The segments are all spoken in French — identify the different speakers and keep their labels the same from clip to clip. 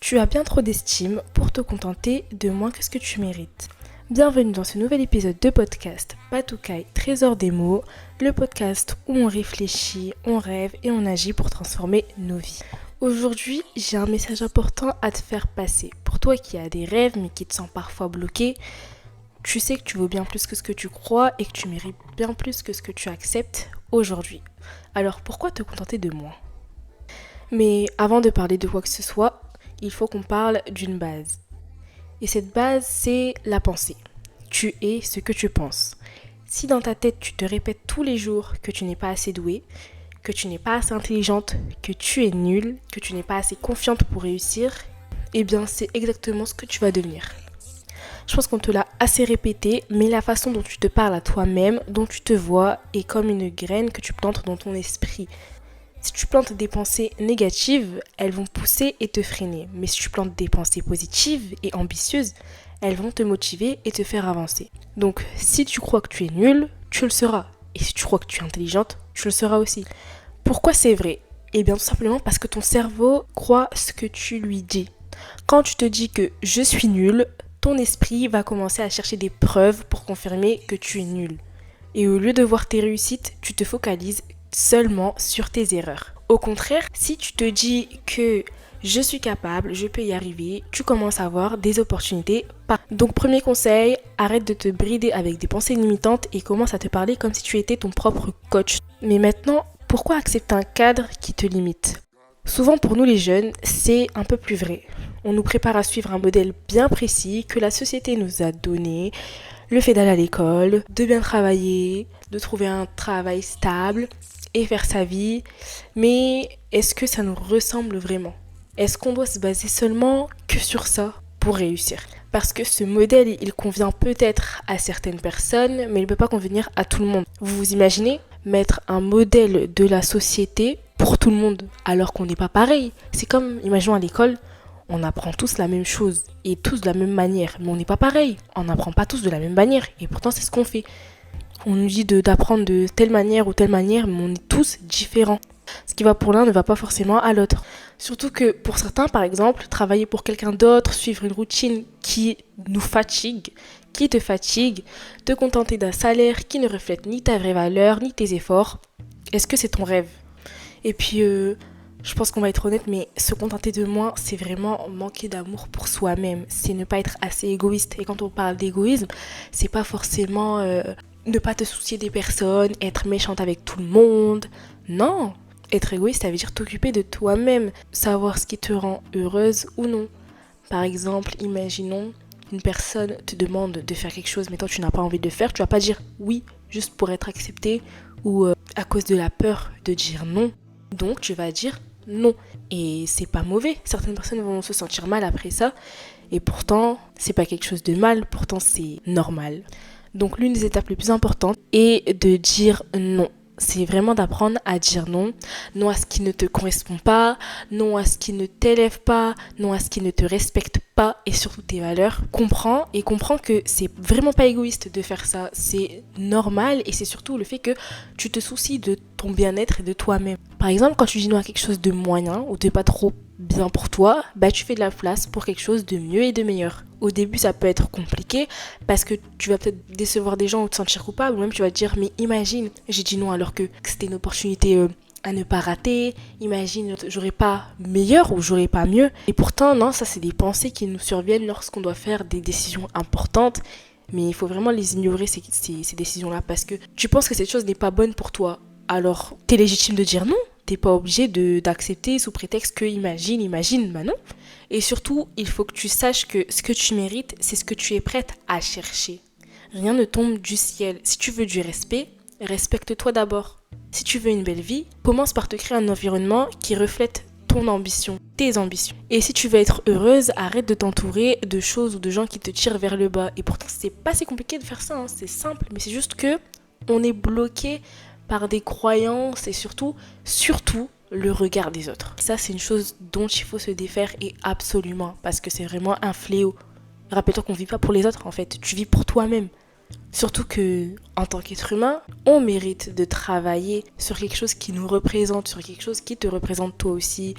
Speaker 1: Tu as bien trop d'estime pour te contenter de moins que ce que tu mérites. Bienvenue dans ce nouvel épisode de podcast Patoucaille Trésor des mots, le podcast où on réfléchit, on rêve et on agit pour transformer nos vies. Aujourd'hui, j'ai un message important à te faire passer. Pour toi qui as des rêves mais qui te sens parfois bloqué, tu sais que tu vaux bien plus que ce que tu crois et que tu mérites bien plus que ce que tu acceptes aujourd'hui. Alors pourquoi te contenter de moins ? Mais avant de parler de quoi que ce soit, il faut qu'on parle d'une base. Et cette base, c'est la pensée. Tu es ce que tu penses. Si dans ta tête, tu te répètes tous les jours que tu n'es pas assez douée, que tu n'es pas assez intelligente, que tu es nulle, que tu n'es pas assez confiante pour réussir, eh bien c'est exactement ce que tu vas devenir. Je pense qu'on te l'a assez répété, mais la façon dont tu te parles à toi-même, dont tu te vois, est comme une graine que tu plantes dans ton esprit. Si tu plantes des pensées négatives, elles vont pousser et te freiner. Mais si tu plantes des pensées positives et ambitieuses, elles vont te motiver et te faire avancer. Donc, si tu crois que tu es nulle, tu le seras. Et si tu crois que tu es intelligente, tu le seras aussi. Pourquoi c'est vrai ? Eh bien, tout simplement parce que ton cerveau croit ce que tu lui dis. Quand tu te dis que je suis nulle, ton esprit va commencer à chercher des preuves pour confirmer que tu es nulle. Et au lieu de voir tes réussites, tu te focalises seulement sur tes erreurs. Au contraire, si tu te dis que je suis capable, je peux y arriver, tu commences à avoir des opportunités. Donc premier conseil, arrête de te brider avec des pensées limitantes et commence à te parler comme si tu étais ton propre coach. Mais maintenant, pourquoi accepter un cadre qui te limite ? Souvent pour nous les jeunes, c'est un peu plus vrai. On nous prépare à suivre un modèle bien précis que la société nous a donné. Le fait d'aller à l'école, de bien travailler, de trouver un travail stable et faire sa vie. Mais est-ce que ça nous ressemble vraiment ? Est-ce qu'on doit se baser seulement que sur ça pour réussir ? Parce que ce modèle, il convient peut-être à certaines personnes, mais il ne peut pas convenir à tout le monde. Vous vous imaginez mettre un modèle de la société pour tout le monde, alors qu'on n'est pas pareil. C'est comme, imaginons à l'école, on apprend tous la même chose et tous de la même manière, mais on n'est pas pareil. On n'apprend pas tous de la même manière et pourtant c'est ce qu'on fait. On nous dit d'apprendre de telle manière ou telle manière, mais on est tous différents. Ce qui va pour l'un ne va pas forcément à l'autre. Surtout que pour certains, par exemple, travailler pour quelqu'un d'autre, suivre une routine qui nous fatigue, qui te fatigue, te contenter d'un salaire qui ne reflète ni ta vraie valeur, ni tes efforts, est-ce que c'est ton rêve ? Et puis, je pense qu'on va être honnête, mais se contenter de moins, c'est vraiment manquer d'amour pour soi-même. C'est ne pas être assez égoïste. Et quand on parle d'égoïsme, c'est pas forcément ne pas te soucier des personnes, être méchante avec tout le monde. Non, être égoïste, ça veut dire t'occuper de toi-même, savoir ce qui te rend heureuse ou non. Par exemple, imaginons une personne te demande de faire quelque chose, mais toi tu n'as pas envie de le faire, tu vas pas dire oui juste pour être accepté ou à cause de la peur de dire non. Donc tu vas dire non. Et c'est pas mauvais. Certaines personnes vont se sentir mal après ça. Et pourtant, c'est pas quelque chose de mal. Pourtant, c'est normal. Donc l'une des étapes les plus importantes est de dire non. C'est vraiment d'apprendre à dire non. Non à ce qui ne te correspond pas. Non à ce qui ne t'élève pas. Non à ce qui ne te respecte pas. Et surtout tes valeurs. Comprends que c'est vraiment pas égoïste de faire ça. C'est normal et c'est surtout le fait que tu te soucies de ton bien-être et de toi-même. Par exemple, quand tu dis non à quelque chose de moyen ou de pas trop bien pour toi, tu fais de la place pour quelque chose de mieux et de meilleur. Au début, ça peut être compliqué parce que tu vas peut-être décevoir des gens ou te sentir coupable, ou même tu vas te dire, mais imagine, j'ai dit non alors que c'était une opportunité à ne pas rater, imagine, j'aurais pas meilleur ou j'aurais pas mieux. Et pourtant, non, ça c'est des pensées qui nous surviennent lorsqu'on doit faire des décisions importantes, mais il faut vraiment les ignorer, ces décisions-là, parce que tu penses que cette chose n'est pas bonne pour toi, alors t'es légitime de dire non. T'es pas obligé d'accepter sous prétexte que imagine, non. Et surtout, il faut que tu saches que ce que tu mérites, c'est ce que tu es prête à chercher. Rien ne tombe du ciel. Si tu veux du respect, respecte-toi d'abord. Si tu veux une belle vie, commence par te créer un environnement qui reflète ton ambition, tes ambitions. Et si tu veux être heureuse, arrête de t'entourer de choses ou de gens qui te tirent vers le bas. Et pourtant, c'est pas si compliqué de faire ça, hein. C'est simple, mais c'est juste que on est bloqué par des croyances et surtout le regard des autres. Ça, c'est une chose dont il faut se défaire et absolument, parce que c'est vraiment un fléau. Rappelle-toi qu'on vit pas pour les autres en fait, tu vis pour toi-même. Surtout que, en tant qu'être humain, on mérite de travailler sur quelque chose qui nous représente, sur quelque chose qui te représente toi aussi,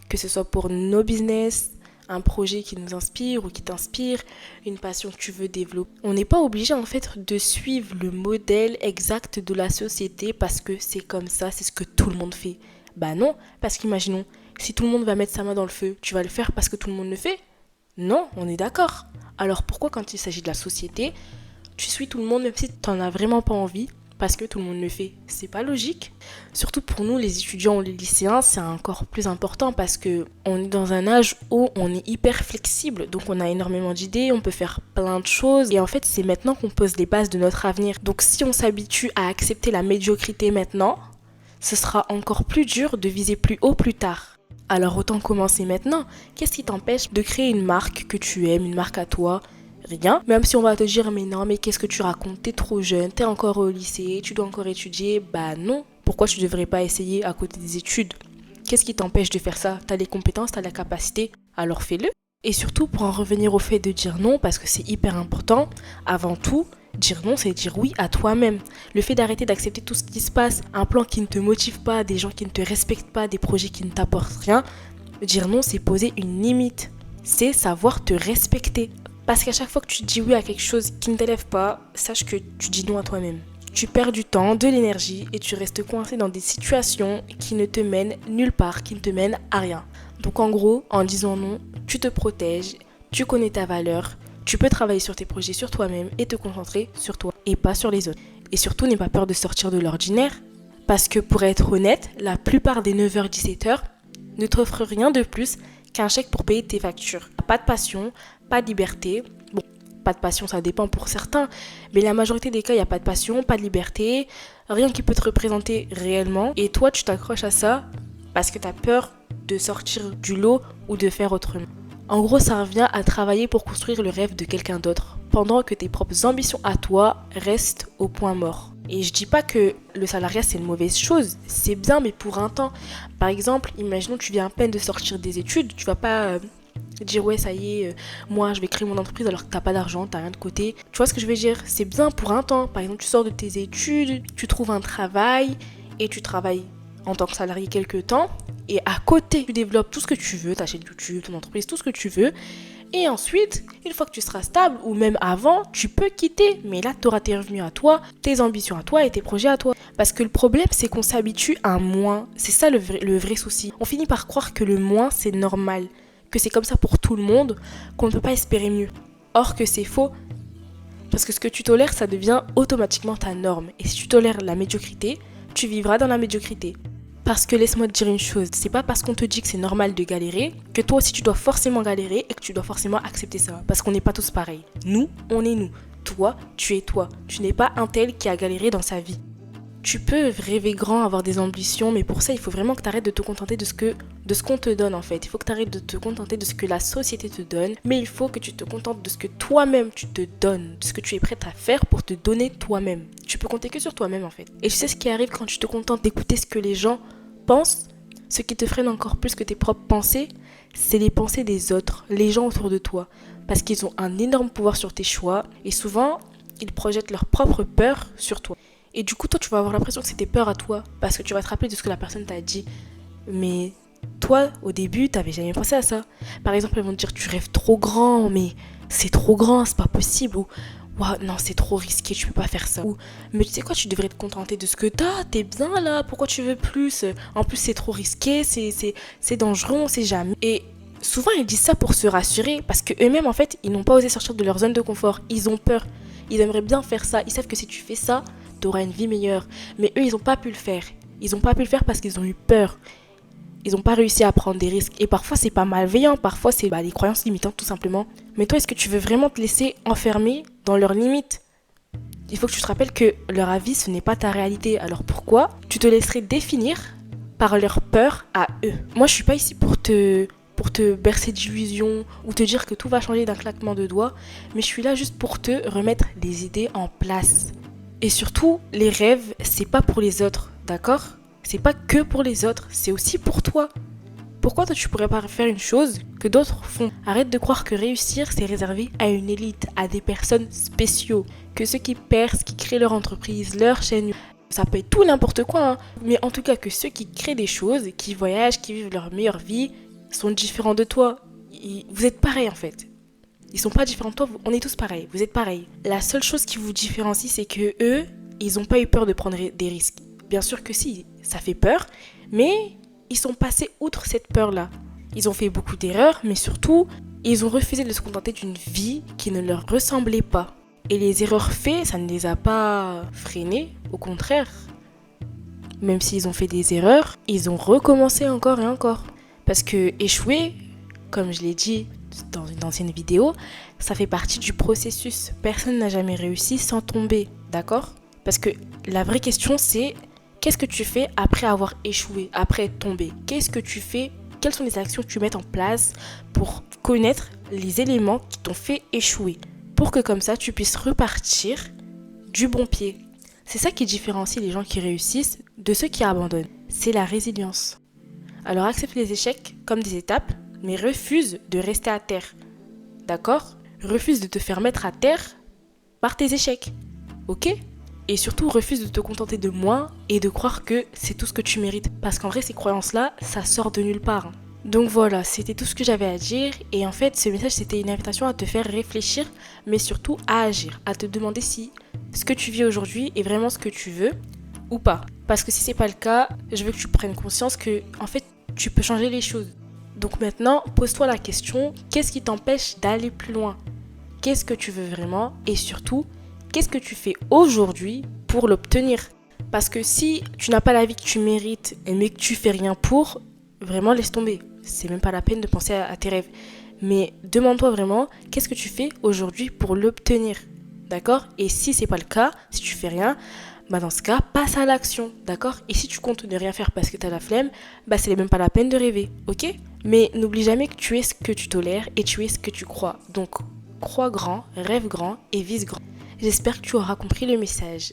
Speaker 1: que ce soit pour nos business, un projet qui nous inspire ou qui t'inspire, une passion que tu veux développer. On n'est pas obligé en fait de suivre le modèle exact de la société parce que c'est comme ça, c'est ce que tout le monde fait. Bah non, parce qu'imaginons, si tout le monde va mettre sa main dans le feu, tu vas le faire parce que tout le monde le fait? Non, on est d'accord. Alors pourquoi quand il s'agit de la société, tu suis tout le monde même si tu n'en as vraiment pas envie parce que tout le monde le fait? C'est pas logique. Surtout pour nous les étudiants ou les lycéens, c'est encore plus important parce que on est dans un âge où on est hyper flexible. Donc on a énormément d'idées, on peut faire plein de choses. Et en fait c'est maintenant qu'on pose les bases de notre avenir. Donc si on s'habitue à accepter la médiocrité maintenant, ce sera encore plus dur de viser plus haut plus tard. Alors autant commencer maintenant. Qu'est-ce qui t'empêche de créer une marque que tu aimes, une marque à toi? Rien. Même si on va te dire mais non, mais qu'est-ce que tu racontes? T'es trop jeune, t'es encore au lycée, tu dois encore étudier. Bah non. Pourquoi tu devrais pas essayer à côté des études? Qu'est-ce qui t'empêche de faire ça? T'as les compétences, t'as la capacité, alors fais-le. Et surtout pour en revenir au fait de dire non, parce que c'est hyper important, avant tout, dire non, c'est dire oui à toi-même. Le fait d'arrêter d'accepter tout ce qui se passe, un plan qui ne te motive pas, des gens qui ne te respectent pas, des projets qui ne t'apportent rien, dire non, c'est poser une limite. C'est savoir te respecter. Parce qu'à chaque fois que tu dis oui à quelque chose qui ne t'élève pas, sache que tu dis non à toi-même. Tu perds du temps, de l'énergie et tu restes coincé dans des situations qui ne te mènent nulle part, qui ne te mènent à rien. Donc en gros, en disant non, tu te protèges, tu connais ta valeur, tu peux travailler sur tes projets, sur toi-même et te concentrer sur toi et pas sur les autres. Et surtout, n'aie pas peur de sortir de l'ordinaire. Parce que pour être honnête, la plupart des 9h-17h ne t'offrent rien de plus qu'un chèque pour payer tes factures. Pas de passion, pas de liberté. Bon, pas de passion, ça dépend pour certains. Mais la majorité des cas, il n'y a pas de passion, pas de liberté. Rien qui peut te représenter réellement. Et toi, tu t'accroches à ça parce que tu as peur de sortir du lot ou de faire autrement. En gros, ça revient à travailler pour construire le rêve de quelqu'un d'autre, pendant que tes propres ambitions à toi restent au point mort. Et je dis pas que le salariat c'est une mauvaise chose, c'est bien mais pour un temps. Par exemple, imaginons que tu viens à peine de sortir des études, tu vas pas dire ouais ça y est, moi je vais créer mon entreprise alors que t'as pas d'argent, t'as rien de côté. Tu vois ce que je veux dire? C'est bien pour un temps. Par exemple, tu sors de tes études, tu trouves un travail et tu travailles en tant que salarié quelques temps. Et à côté, tu développes tout ce que tu veux, ta chaîne YouTube, ton entreprise, tout ce que tu veux. Et ensuite, une fois que tu seras stable, ou même avant, tu peux quitter. Mais là, tu auras tes revenus à toi, tes ambitions à toi et tes projets à toi. Parce que le problème, c'est qu'on s'habitue à un moins. C'est ça le vrai souci. On finit par croire que le moins, c'est normal. Que c'est comme ça pour tout le monde, qu'on ne peut pas espérer mieux. Or que c'est faux. Parce que ce que tu tolères, ça devient automatiquement ta norme. Et si tu tolères la médiocrité, tu vivras dans la médiocrité. Parce que laisse-moi te dire une chose, c'est pas parce qu'on te dit que c'est normal de galérer que toi aussi tu dois forcément galérer et que tu dois forcément accepter ça. Parce qu'on n'est pas tous pareils. Nous, on est nous. Toi, tu es toi. Tu n'es pas un tel qui a galéré dans sa vie. Tu peux rêver grand, avoir des ambitions, mais pour ça, il faut vraiment que tu arrêtes de te contenter de ce qu'on te donne en fait. Il faut que tu arrêtes de te contenter de ce que la société te donne, mais il faut que tu te contentes de ce que toi-même tu te donnes, de ce que tu es prête à faire pour te donner toi-même. Tu peux compter que sur toi-même en fait. Et tu sais ce qui arrive quand tu te contentes d'écouter ce que les gens pensent, ce qui te freine encore plus que tes propres pensées, c'est les pensées des autres, les gens autour de toi. Parce qu'ils ont un énorme pouvoir sur tes choix et souvent, ils projettent leur propre peur sur toi. Et du coup, toi, tu vas avoir l'impression que c'est tes peurs à toi parce que tu vas te rappeler de ce que la personne t'a dit. Mais toi, au début, t'avais jamais pensé à ça. Par exemple, ils vont te dire tu rêves trop grand, mais c'est trop grand, c'est pas possible. Ou waouh, non, c'est trop risqué, tu peux pas faire ça. Ou mais tu sais quoi, tu devrais te contenter de ce que t'as, t'es bien là, pourquoi tu veux plus? En plus, c'est trop risqué, c'est dangereux, on sait jamais. Et souvent, ils disent ça pour se rassurer parce que eux-mêmes, en fait, ils n'ont pas osé sortir de leur zone de confort. Ils ont peur. Ils aimeraient bien faire ça. Ils savent que si tu fais ça, t'auras une vie meilleure. Mais eux, ils n'ont pas pu le faire. Ils n'ont pas pu le faire parce qu'ils ont eu peur. Ils n'ont pas réussi à prendre des risques. Et parfois, c'est pas malveillant. Parfois, c'est des croyances limitantes, tout simplement. Mais toi, est-ce que tu veux vraiment te laisser enfermer dans leurs limites? Il faut que tu te rappelles que leur avis, ce n'est pas ta réalité. Alors pourquoi tu te laisserais définir par leur peur à eux? Moi, je suis pas ici pour te bercer d'illusions ou te dire que tout va changer d'un claquement de doigts. Mais je suis là juste pour te remettre les idées en place. Et surtout, les rêves, c'est pas pour les autres, d'accord? C'est pas que pour les autres, c'est aussi pour toi. Pourquoi toi tu pourrais pas faire une chose que d'autres font? Arrête de croire que réussir c'est réservé à une élite, à des personnes spéciaux. Que ceux qui percent, qui créent leur entreprise, leur chaîne, ça peut être tout n'importe quoi, hein. Mais en tout cas que ceux qui créent des choses, qui voyagent, qui vivent leur meilleure vie, sont différents de toi. vous êtes pareils en fait. Ils sont pas différents de toi, on est tous pareils, vous êtes pareils. La seule chose qui vous différencie, c'est que eux, ils ont pas eu peur de prendre des risques. Bien sûr que si, ça fait peur, mais ils sont passés outre cette peur-là. Ils ont fait beaucoup d'erreurs, mais surtout, ils ont refusé de se contenter d'une vie qui ne leur ressemblait pas. Et les erreurs faites, ça ne les a pas freinés, au contraire. Même s'ils ont fait des erreurs, ils ont recommencé encore et encore. Parce que échouer, comme je l'ai dit dans une ancienne vidéo, ça fait partie du processus. Personne n'a jamais réussi sans tomber, d'accord ? Parce que la vraie question c'est, qu'est-ce que tu fais après avoir échoué, après être tombé ? Qu'est-ce que tu fais ? Quelles sont les actions que tu mets en place pour connaître les éléments qui t'ont fait échouer ? Pour que comme ça, tu puisses repartir du bon pied. C'est ça qui différencie les gens qui réussissent de ceux qui abandonnent. C'est la résilience. Alors accepte les échecs comme des étapes, mais refuse de rester à terre. D'accord ? Refuse de te faire mettre à terre par tes échecs. Ok ? Et surtout, refuse de te contenter de moins et de croire que c'est tout ce que tu mérites. Parce qu'en vrai, ces croyances-là, ça sort de nulle part. Donc voilà, c'était tout ce que j'avais à dire. Et en fait, ce message, c'était une invitation à te faire réfléchir, mais surtout à agir. À te demander si ce que tu vis aujourd'hui est vraiment ce que tu veux ou pas. Parce que si c'est pas le cas, je veux que tu prennes conscience que, en fait, tu peux changer les choses. Donc maintenant, pose-toi la question, qu'est-ce qui t'empêche d'aller plus loin ? Qu'est-ce que tu veux vraiment ? Et surtout, qu'est-ce que tu fais aujourd'hui pour l'obtenir ? Parce que si tu n'as pas la vie que tu mérites, mais que tu fais rien pour, vraiment laisse tomber. C'est même pas la peine de penser à tes rêves. Mais demande-toi vraiment, qu'est-ce que tu fais aujourd'hui pour l'obtenir ? D'accord ? Et si c'est pas le cas, si tu fais rien, bah dans ce cas, passe à l'action, d'accord ? Et si tu comptes ne rien faire parce que t'as la flemme, bah c'est même pas la peine de rêver, ok ? Mais n'oublie jamais que tu es ce que tu tolères et tu es ce que tu crois. Donc, crois grand, rêve grand et vise grand. J'espère que tu auras compris le message.